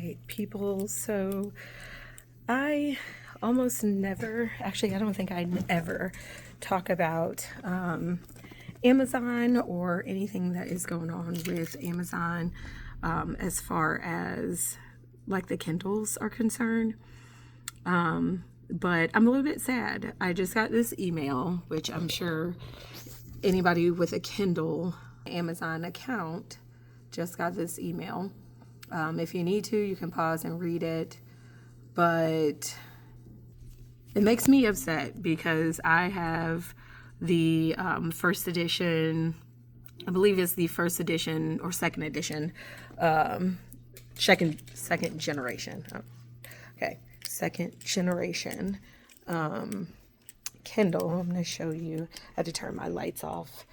right, people. So I almost never, actually, I don't think I ever talk about Amazon or anything that is going on with Amazon as far as like the Kindles are concerned. But I'm a little bit sad. I just got this email, which I'm sure anybody with a Kindle Amazon account just got this email. If you need to, you can pause and read it. But it makes me upset because I have the first edition, I believe it's the first edition or second edition, second generation. Okay, second generation Kindle. I'm going to show you. I had to turn my lights off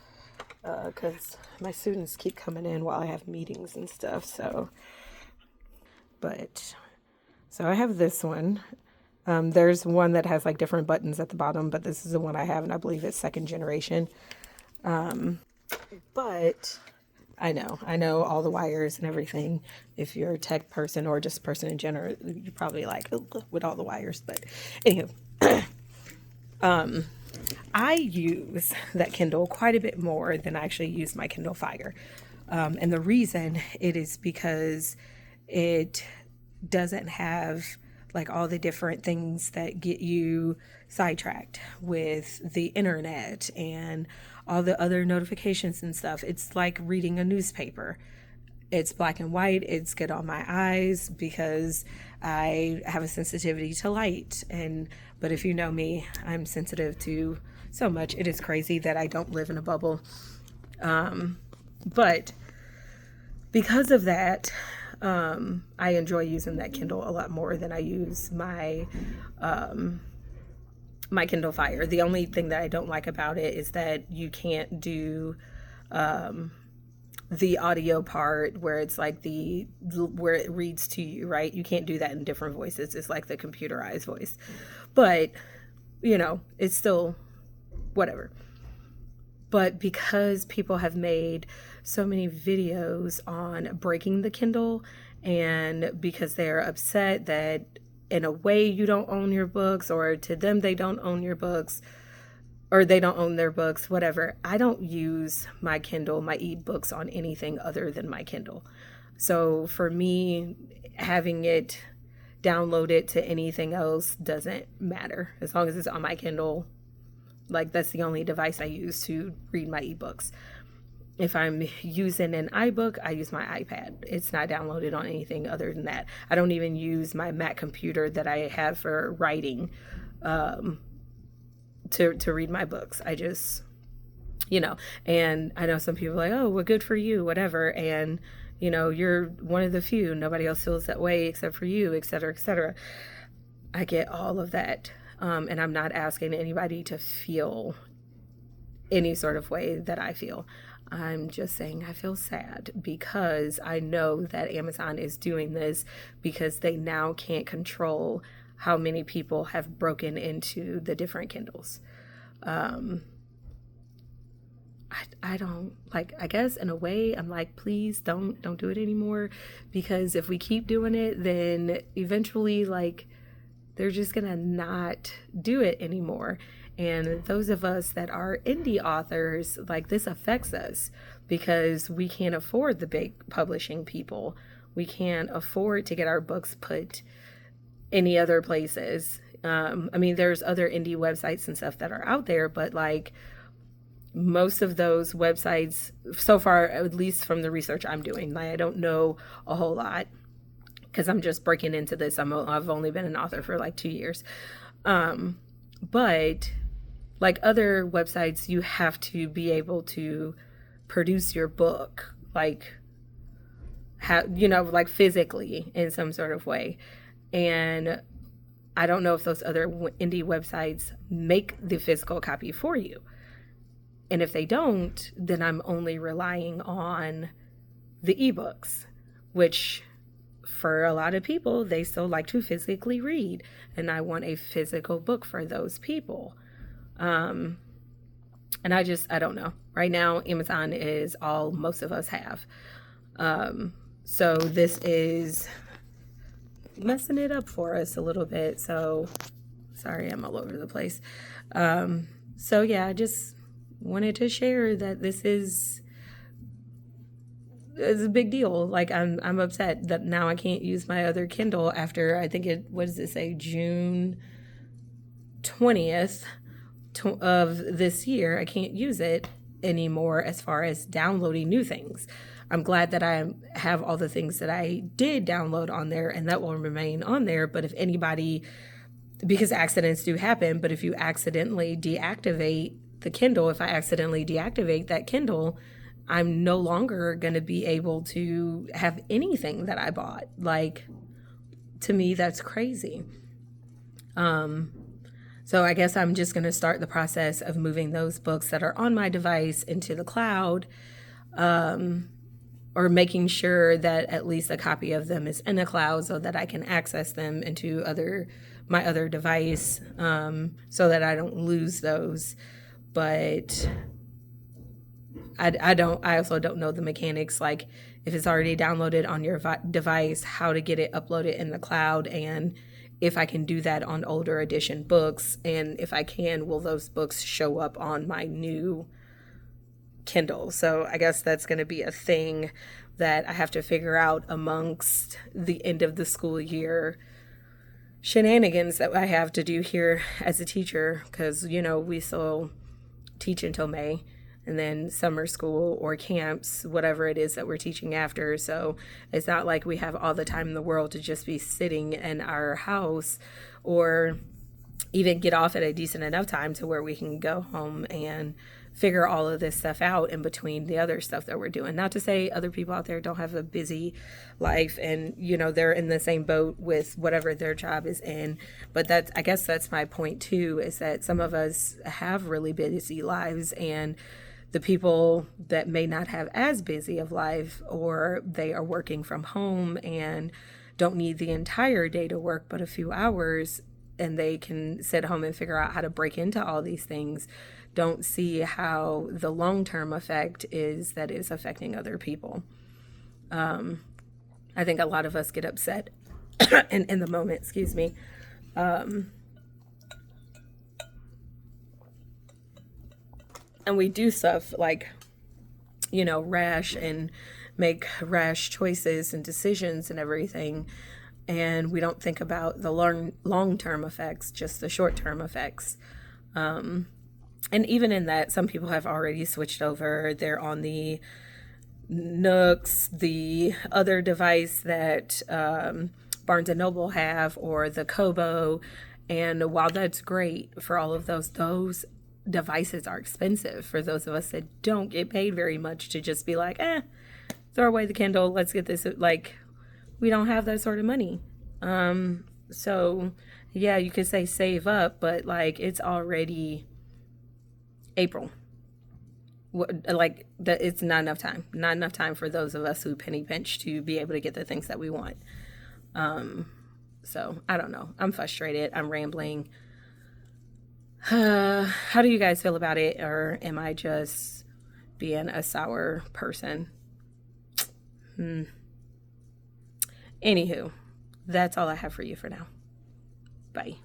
because my students keep coming in while I have meetings and stuff. So I have this one. There's one that has like different buttons at the bottom, but this is the one I have, and I believe it's second generation. But I know all the wires and everything. If you're a tech person or just a person in general, you're probably like, "Ugh," with all the wires. But anywho, I use that Kindle quite a bit more than I actually use my Kindle Fire. And the reason it is because it doesn't have like all the different things that get you sidetracked with the internet and all the other notifications and stuff. It's like reading a newspaper. It's black and white. It's good on my eyes because I have a sensitivity to light. But if you know me, I'm sensitive to so much. It is crazy that I don't live in a bubble. But because of that, I enjoy using that Kindle a lot more than I use my my Kindle Fire. The only thing that I don't like about it is that you can't do the audio part where it's like where it reads to you, right? You can't do that in different voices. It's like the computerized voice. But, it's still whatever. But because people have made so many videos on breaking the Kindle, and because they're upset that in a way you don't own your books, or to them they don't own your books, or they don't own their books, whatever, I don't use my Kindle, my ebooks on anything other than my Kindle. So for me, having it downloaded to anything else doesn't matter. As long as it's on my Kindle, like that's the only device I use to read my ebooks. If I'm using an iBook, I use my iPad. It's not downloaded on anything other than that. I don't even use my Mac computer that I have for writing to read my books. I just, and I know some people are like, oh, well, good for you, whatever. And, you're one of the few. Nobody else feels that way except for you, et cetera, et cetera. I get all of that. And I'm not asking anybody to feel any sort of way that I feel. I'm just saying I feel sad because I know that Amazon is doing this because they now can't control how many people have broken into the different Kindles. I don't like, I guess in a way I'm like, please don't do it anymore, because if we keep doing it, then eventually like they're just gonna not do it anymore. And those of us that are indie authors, like this affects us because we can't afford the big publishing people. We can't afford to get our books put any other places. There's other indie websites and stuff that are out there, but like most of those websites so far, at least from the research I'm doing, like I don't know a whole lot because I'm just breaking into this. I've only been an author for like 2 years. But like other websites, you have to be able to produce your book, like like physically in some sort of way. And I don't know if those other indie websites make the physical copy for you. And if they don't, then I'm only relying on the ebooks, which for a lot of people, they still like to physically read. And I want a physical book for those people. And I don't know. Right now, Amazon is all most of us have. So this is messing it up for us a little bit. So sorry, I'm all over the place. So yeah, I just wanted to share that this is it's a big deal. Like I'm upset that now I can't use my other Kindle after I think what does it say, June 20th of this year. I can't use it anymore as far as downloading new things. I'm glad that I have all the things that I did download on there and that will remain on there. But if anybody, because accidents do happen, but if you accidentally deactivate the Kindle, if I accidentally deactivate that Kindle, I'm no longer going to be able to have anything that I bought. Like, to me, that's crazy. So I guess I'm just going to start the process of moving those books that are on my device into the cloud, or making sure that at least a copy of them is in the cloud so that I can access them into my other device, so that I don't lose those. But I also don't know the mechanics, like if it's already downloaded on your device, how to get it uploaded in the cloud, and if I can do that on older edition books, and if I can, will those books show up on my new Kindle? So I guess that's going to be a thing that I have to figure out amongst the end of the school year shenanigans that I have to do here as a teacher, because, we still teach until May, and then summer school or camps, whatever it is that we're teaching after. So it's not like we have all the time in the world to just be sitting in our house, or even get off at a decent enough time to where we can go home and figure all of this stuff out in between the other stuff that we're doing. Not to say other people out there don't have a busy life and, they're in the same boat with whatever their job is in. But I guess that's my point too, is that some of us have really busy lives, and the people that may not have as busy of life, or they are working from home and don't need the entire day to work but a few hours, and they can sit home and figure out how to break into all these things, don't see how the long-term effect is that is affecting other people. I think a lot of us get upset in the moment, excuse me. And we do stuff like, rash and make rash choices and decisions and everything. And we don't think about the long-term effects, just the short-term effects. And even in that, some people have already switched over. They're on the Nooks, the other device that Barnes & Noble have, or the Kobo. And while that's great for all of those devices are expensive for those of us that don't get paid very much to just be like, throw away the Kindle, let's get this. Like, we don't have that sort of money. So yeah, you could say save up, but like, it's already April. Like, it's not enough time for those of us who penny pinch to be able to get the things that we want. So I don't know, I'm frustrated, I'm rambling. How do you guys feel about it? Or am I just being a sour person? Anywho, that's all I have for you for now. Bye.